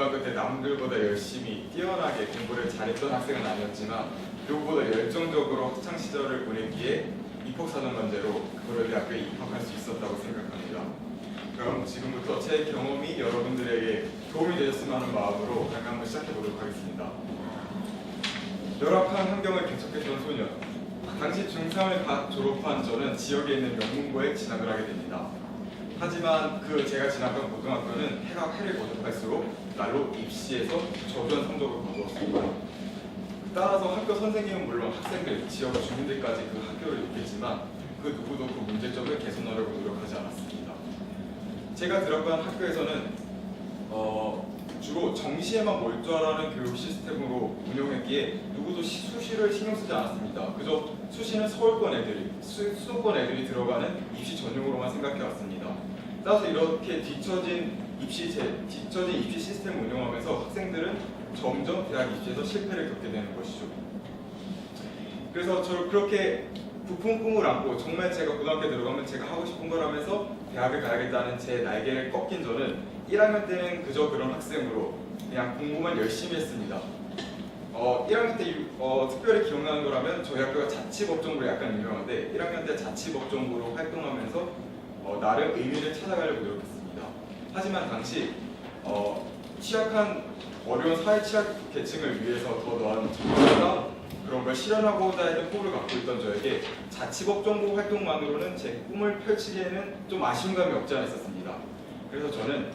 고등학교 때 남들보다 열심히 뛰어나게 공부를 잘했던 학생은 아니었지만 누구보다 열정적으로 학창 시절을 보냈기에 입학사정관제로 고려대학교에 입학할 수 있었다고 생각합니다. 그럼 지금부터 제 경험이 여러분들에게 도움이 되셨으면 하는 마음으로 한번 시작해 보도록 하겠습니다. 열악한 환경을 개척했던 소년. 당시 중3을 갓 졸업한 저는 지역에 있는 명문고에 진학을 하게 됩니다. 하지만 제가 진학한 고등학교는 해가 해를 거듭할수록 날로 입시에서 저조한 성적을 거두었습니다. 따라서 학교 선생님은 물론 학생들, 지역 주민들까지 그 학교를 욕했지만 그 누구도 그 문제점을 개선하려고 노력하지 않았습니다. 제가 들어간 학교에서는 주로 정시에만 몰두하라는 교육 시스템으로 운영했기에 누구도 수시를 신경 쓰지 않았습니다. 그저 수시는 서울권 애들이, 수도권 애들이 들어가는 입시 전용으로만 생각해 왔습니다. 따라서 이렇게 뒤처진 입시 시스템을 운영하면서 학생들은 점점 대학 입시에서 실패를 겪게 되는 것이죠. 그래서 저를 그렇게 부푼 꿈을 안고 정말 제가 고등학교에 들어가면 제가 하고 싶은 걸 하면서 대학을 가야겠다는 제 날개를 꺾인 저는 1학년 때는 그저 그런 학생으로 그냥 공부만 열심히 했습니다. 1학년 때 특별히 기억나는 거라면 저희 학교가 자치법정부로 약간 유명한데 1학년 때 자치법정부로 활동하면서 나름 의미를 찾아가려고 노력했습니다. 하지만 당시 취약한 어려운 사회 취약 계층을 위해서 더 나은 정부가 그런 걸 실현하고자 했던 꿈을 갖고 있던 저에게 자치법정부 활동만으로는 제 꿈을 펼치기에는 좀 아쉬운 감이 없지 않아 있었습니다. 그래서 저는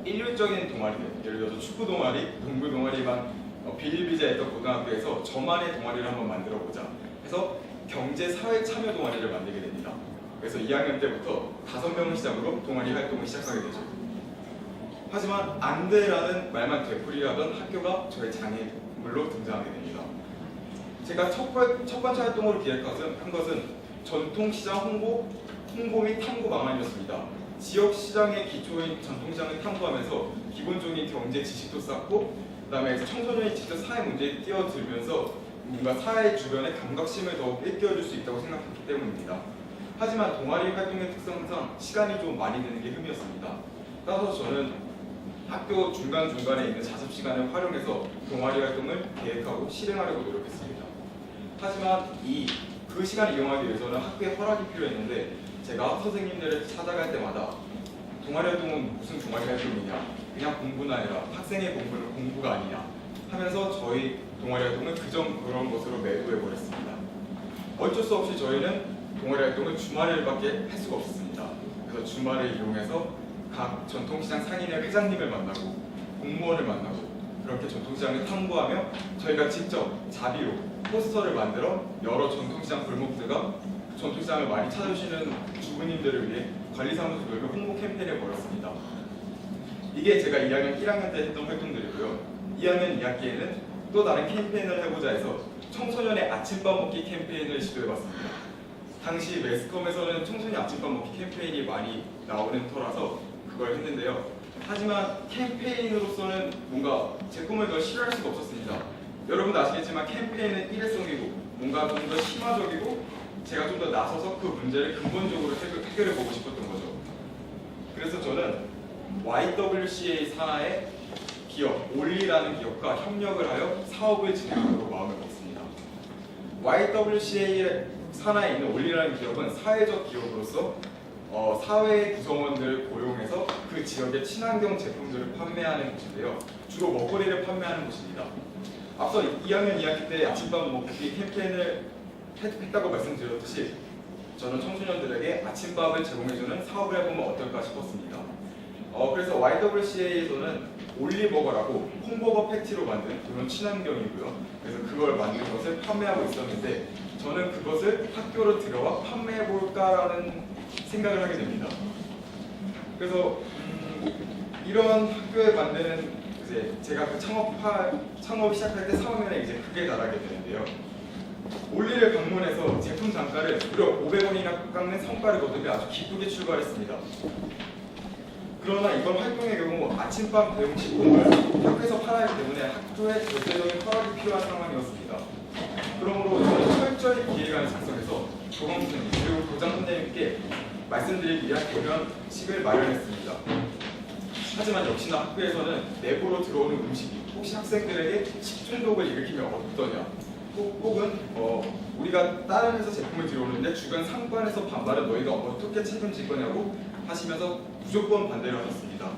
일률적인 동아리들, 예를 들어서 축구 동아리, 농구 동아리만 비일비재했던 고등학교에서 저만의 동아리를 한번 만들어보자 해서 경제 사회 참여 동아리를 만들게 됩니다. 그래서 2학년 때부터 5명을 시작으로 동아리 활동을 시작하게 되죠. 하지만 안 돼라는 말만 되풀이하던 학교가 저의 장애물로 등장하게 됩니다. 제가 첫 번째 활동으로 기획한 것은 전통시장 홍보 및 탐구 방안이었습니다. 지역 시장의 기초인 전통시장을 탐구하면서 기본적인 경제 지식도 쌓고 그다음에 청소년이 직접 사회 문제에 뛰어들면서 뭔가 사회 주변의 경각심을 더욱 일깨워줄 수 있다고 생각했기 때문입니다. 하지만 동아리 활동의 특성상 시간이 좀 많이 드는 게 흠이었습니다. 따라서 저는 학교 중간중간에 있는 자습 시간을 활용해서 동아리 활동을 계획하고 실행하려고 노력했습니다. 하지만 그 시간을 이용하기 위해서는 학교에 허락이 필요했는데 제가 선생님들을 찾아갈 때마다 동아리 활동은 무슨 동아리 활동이냐, 그냥 공부나 해라, 학생의 공부는 공부가 아니냐 하면서 저희 동아리 활동을 그런 것으로 매도해버렸습니다. 어쩔 수 없이 저희는 동아리 활동을 주말에밖에 할 수가 없었습니다. 그래서 주말을 이용해서 각 전통시장 상인의 회장님을 만나고 공무원을 만나고 그렇게 전통시장을 탐구하며 저희가 직접 자비로 포스터를 만들어 여러 전통시장 골목들과 전통시장을 많이 찾아주시는 주부님들을 위해 관리사무소별로 홍보 캠페인을 벌였습니다. 이게 제가 1학년 때 했던 활동들이고요. 2학년 2학기에는 또 다른 캠페인을 해보자 해서 청소년의 아침밥 먹기 캠페인을 시도해봤습니다. 당시 매스컴에서는 청소년 아침밥 먹기 캠페인이 많이 나오는 터라서 그걸 했는데요. 하지만 캠페인으로서는 뭔가 제 꿈을 더 실현할 수가 없었습니다. 여러분도 아시겠지만 캠페인은 일회성이고 뭔가 좀 더 심화적이고 제가 좀 더 나서서 그 문제를 근본적으로 해결해 보고 싶었던 거죠. 그래서 저는 YWCA 산하의 기업, 올리라는 기업과 협력을 하여 사업을 진행하도록 마음을 먹습니다. YWCA 산하에 있는 올리라는 기업은 사회적 기업으로서 사회 구성원들을 고용해서 그 지역의 친환경 제품들을 판매하는 곳인데요. 주로 먹거리를 판매하는 곳입니다. 앞서 2학년 2학기 때 아침밥 먹기 캠페인을 했다고 말씀드렸듯이 저는 청소년들에게 아침밥을 제공해주는 사업을 해보면 어떨까 싶었습니다. 그래서 YWCA에서는 올리버거라고 콩버거 패티로 만든 그런 친환경이고요. 그래서 그걸 만든 것을 판매하고 있었는데 저는 그것을 학교로 들여와 판매해볼까라는 생각을 하게 됩니다. 그래서 이런 학교에 만드는 제가 그 창업 시작할 때 3학년에 이제 크게 달하게 되는데요. 올리를 방문해서 제품 단가를 무려 500원이나 깎는 성과를 거두며 아주 기쁘게 출발했습니다. 그러나 이번 활동의 경우 아침밥 대용 식품을 학교에서 팔아야 하기 때문에 학교에 절대적인 허락이 필요한 상황이었습니다. 그러므로 저는 철저히 기획안을 작성해서 조강 선생님 그리고 교장 선생님께 말씀드리기 위한 대면식을 마련했습니다. 하지만 역시나 학교에서는 내부로 들어오는 음식이 혹시 학생들에게 식중독을 일으키면 어떠냐, 혹은 우리가 다른 회사 제품을 들여오는데 주변 상관에서 반발은 너희가 어떻게 책임질 거냐고 하시면서 무조건 반대를 하셨습니다.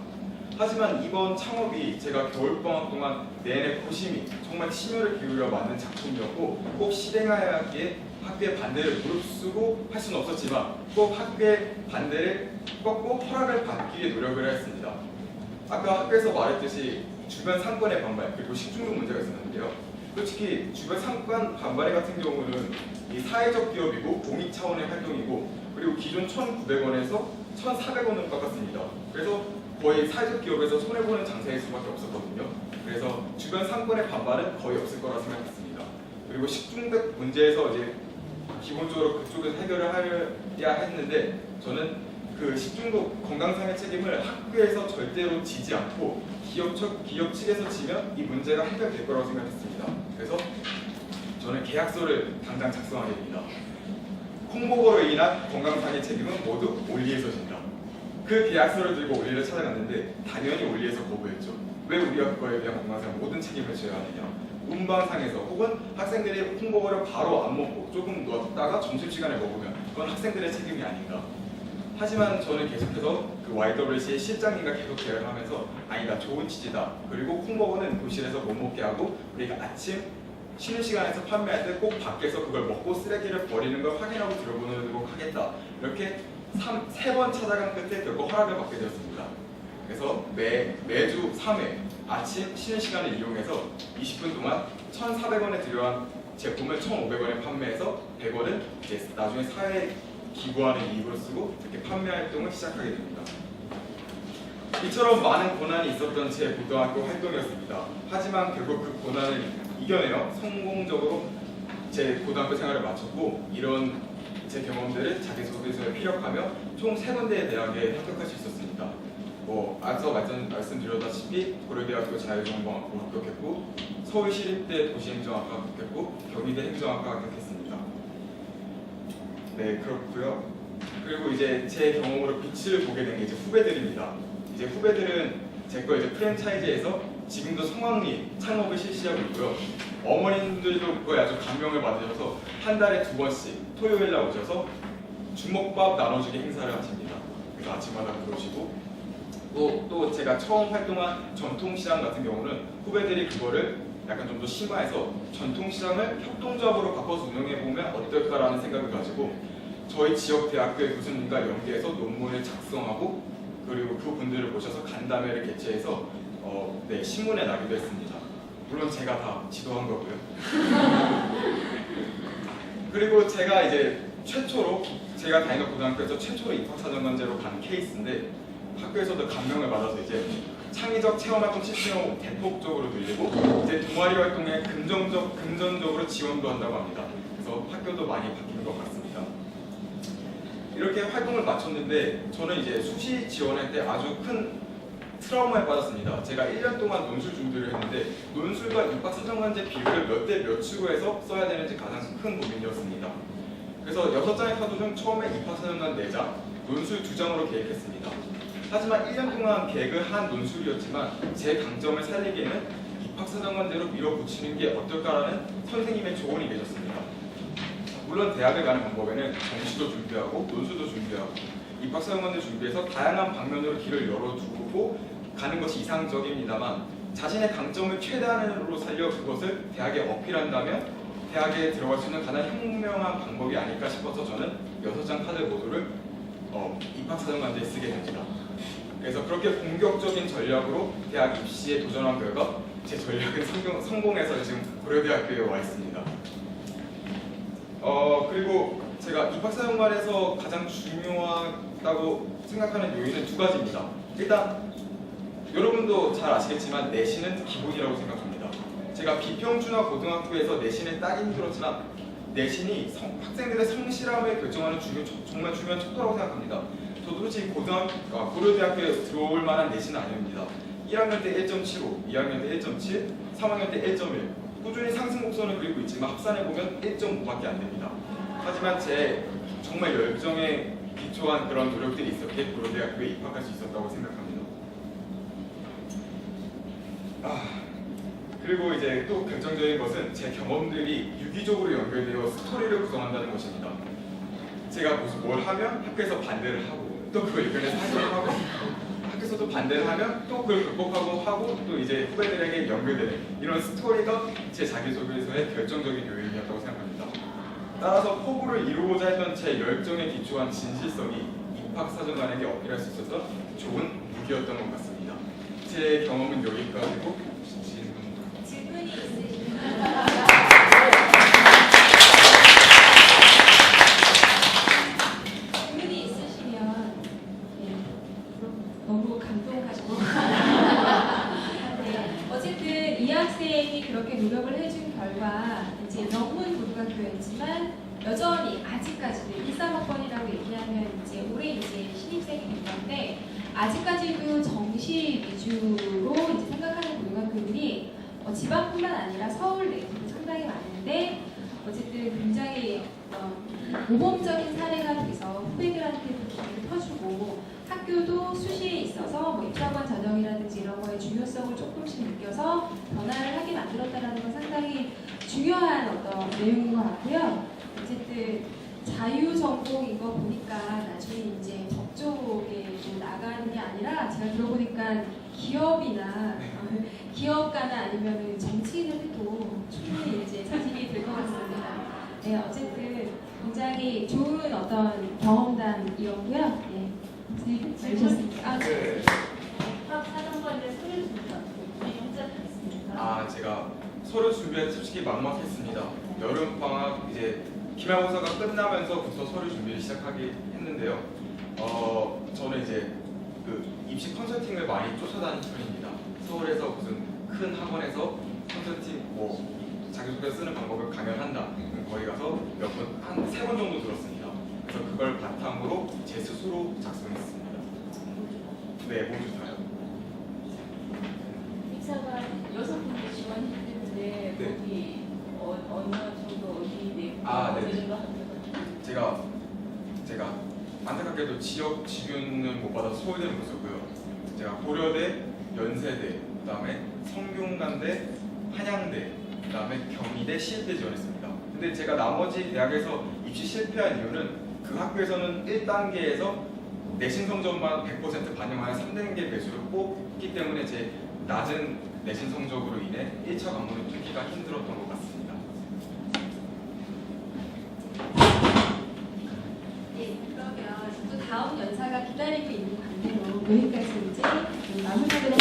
하지만 이번 창업이 제가 겨울방학 동안 내내 고심히 정말 심혈을 기울여 만든 작품이었고 꼭 실행해야 하기에 학교의 반대를 무릅쓰고 할 수는 없었지만 꼭 학교의 반대를 꺾고 허락을 받기 위해 노력을 했습니다. 아까 학교에서 말했듯이 주변 상권의 반발 그리고 식중독 문제가 있었는데요. 솔직히 주변 상권 반발 같은 경우는 이 사회적 기업이고 공익 차원의 활동이고 그리고 기존 1,900원에서 1,400원으로 깎았습니다. 그래서 거의 사회적 기업에서 손해보는 장사일 수밖에 없었거든요. 그래서 주변 상권의 반발은 거의 없을 거라 생각했습니다. 그리고 식중독 문제에서 이제 기본적으로 그쪽에서 해결을 해야 했는데 저는 그 식중독 건강상의 책임을 학교에서 절대로 지지 않고 기업 측에서 지면 이 문제가 해결될 거라고 생각했습니다. 그래서 저는 계약서를 당장 작성하게 됩니다. 콩보거로 인한 건강상의 책임은 모두 올리에서 진다. 그 계약서를 들고 올리를 찾아갔는데 당연히 올리에서 거부했죠. 왜 우리가 그거에 대한 건강상 모든 책임을 져야 하느냐. 운반상에서 혹은 학생들이 콩보거를 바로 안 먹고 조금 놨다가 점심시간에 먹으면 그건 학생들의 책임이 아닌가. 하지만 저는 계속해서 그 YWC의 실장님과 계속 대화를 하면서 아니다, 좋은 취지다. 그리고 콩버거는 교실에서 못 먹게 하고 우리가 아침 쉬는 시간에서 판매할 때 꼭 밖에서 그걸 먹고 쓰레기를 버리는 걸 확인하고 들어보도록 하겠다. 이렇게 3번 찾아간 끝에 결국 허락을 받게 되었습니다. 그래서 매주 3회 아침 쉬는 시간을 이용해서 20분 동안 1,400원에 들여한 제품을 1,500원에 판매해서 100원은 이제 나중에 사회에 기부하는 이익으로 쓰고 이렇게 판매 활동을 시작하게 됩니다. 이처럼 많은 고난이 있었던 제 고등학교 활동이었습니다. 하지만 결국 그 고난을 이겨내어 성공적으로 제 고등학교 생활을 마쳤고 이런 제 경험들을 자기소개서에 피력하며 총 3군데의 대학에 합격할 수 있었습니다. 앞서 말씀드렸다시피 고려대학교 자율전공학부 합격했고 서울시립대 도시행정학과 합격했고 경희대 행정학과 합격했습니다. 네, 그렇고요. 그리고 이제 제 경험으로 빛을 보게 된 게 이제 후배들입니다. 이제 후배들은 제 거 이제 프랜차이즈에서 지금도 성황리 창업을 실시하고 있고요. 어머님들도 그거에 아주 감명을 받으셔서 한 달에 2번씩 토요일 날 오셔서 주먹밥 나눠주기 행사를 하십니다. 그래서 아침마다 들어오시고 또 제가 처음 활동한 전통시장 같은 경우는 후배들이 그거를 약간 좀 더 심화해서 전통시장을 협동조합으로 바꿔서 운영해보면 어떨까라는 생각을 가지고 저희 지역 대학교의 교수님과 연계해서 논문을 작성하고 그리고 그분들을 모셔서 간담회를 개최해서 신문에 나기도 했습니다. 물론 제가 다 지도한 거고요. 그리고 제가 이제 최초로 제가 다니는 고등학교에서 최초로 입학사정관제로 간 케이스인데 학교에서도 감명을 받아서 이제 창의적 체험활동 시스템을 대폭적으로 늘리고 이제 동아리 활동에 금전적으로 지원도 한다고 합니다. 그래서 학교도 많이 바뀐 것 같습니다. 이렇게 활동을 마쳤는데 저는 이제 수시 지원할 때 아주 큰 트라우마에 빠졌습니다. 제가 1년 동안 논술 준비를 했는데 논술과 입학사정관제 비율을 몇 대 몇으로 해서 써야 되는지 가장 큰 고민이었습니다. 그래서 6장의 카드 중 처음에 입학사정관 4장, 논술 2장으로 계획했습니다. 하지만 1년 동안 계획을 한 논술이었지만 제 강점을 살리기에는 입학사정관제로 밀어붙이는 게 어떨까라는 선생님의 조언이 계셨습니다. 물론 대학을 가는 방법에는 정시도 준비하고 논술도 준비하고 입학사정관제 준비해서 다양한 방면으로 길을 열어두고 가는 것이 이상적입니다만 자신의 강점을 최대한으로 살려 그것을 대학에 어필한다면 대학에 들어갈 수 있는 가장 현명한 방법이 아닐까 싶어서 저는 6장 카드 모두를 입학사정관제에 쓰게 됩니다. 그래서 그렇게 공격적인 전략으로 대학 입시에 도전한 결과 제 전략은 성공해서 지금 고려대학교에 와 있습니다. 그리고 제가 입학사정관에서 가장 중요하다고 생각하는 요인은 2가지입니다. 일단 여러분도 잘 아시겠지만 내신은 기본이라고 생각합니다. 제가 비평준화 고등학교에서 내신을 따기 힘들었지만 내신이 학생들의 성실함을 결정하는 정말 중요한 척도라고 생각합니다. 저도 솔직히 고려대학교에 들어올 만한 내신은 아닙니다. 1학년 때 1.75, 2학년 때 1.7, 3학년 때 1.1 꾸준히 상승 곡선을 그리고 있지만 합산해보면 1.5밖에 안 됩니다. 하지만 제 정말 열정에 기초한 그런 노력들이 있었기에 고려대학교에 입학할 수 있었다고 생각합니다. 그리고 이제 또 결정적인 것은 제 경험들이 유기적으로 연결되어 스토리를 구성한다는 것입니다. 제가 무슨 뭘 하면 학교에서 반대를 하고 또 그걸 이겨내서 하기를 하고 학교에서도 반대를 하면 또 그걸 극복하고 하고 또 이제 후배들에게 연결되는 이런 스토리가 제 자기소개서의 결정적인 요인이었다고 생각합니다. 따라서 포부를 이루고자 했던 제 열정에 기초한 진실성이 입학사정관에게 어필할 수 있어서 좋은 무기였던 것 같습니다. 제 경험은 여기까지고 질문이 있으시면 네, 너무 감동하시고 네, 어쨌든 이 학생이 그렇게 노력을 해준 결과 이제 명문 고등학교였지만 여전히 아직까지도 13학번이라고 얘기하면 이제 올해 이제 신입생이 된 건데 아직까지도 정시 위주로 이제 생각하는 고등학교들이 지방뿐만 아니라 서울 내에서도 상당히 많은데 어쨌든 굉장히 모범적인 사례가 돼서 후배들한테도 기회를 퍼주고 학교도 수시에 있어서 뭐 입사관 전형이라든지 이런 거의 중요성을 조금씩 느껴서 변화를 하게 만들었다는 건 상당히 중요한 어떤 내용인 것 같고요. 어쨌든 자유 전공인 거 보니까 나중에 이제 법 쪽에 나가는 게 아니라 제가 들어보니까 기업이나 기업가나 아니면 정치인을 해도 충분히 이제 자질이 될 것 같습니다. 네, 어쨌든 굉장히 좋은 어떤 경험담이었고요. 네, 재밌었습니다. 네. 사정관의 소리 준비가 영장 있습니까? 제가 서류 준비에 솔직히 막막했습니다. 여름 방학 이제 기말고사가 끝나면서부터 서류 준비를 시작하기 했는데요. 저는 이제 그 입시 컨설팅을 많이 쫓아다니는 편입니다. 서울에서 무슨 큰 학원에서 컨설팅 뭐 자기소개 쓰는 방법을 강연한다. 거기 가서 몇 번, 한 3번 정도 들었습니다. 그래서 그걸 바탕으로 제 스스로 작성했습니다. 네, 모두 다요. 입사가 6군데 지원했는데 네. 거기 어느 정도 어디 네. 제가 안타깝게도 지역 직윤을 못 받아서 소외되는 모습고요. 제가 고려대, 연세대, 그다음에 성균관대, 한양대, 그다음에 경희대, 시립대 지원했습니다. 근데 제가 나머지 대학에서 입시 실패한 이유는 그 학교에서는 1단계에서 내신 성적만 100% 반영하는 3단계 배수를 뽑기 때문에 제 낮은 내신 성적으로 인해 1차 관문을 뚫기가 힘들었던 것 같습니다. 네, 그러면 또 다음 연사가 기다리고 있는 관계로 여기까지 이제 마무리하도록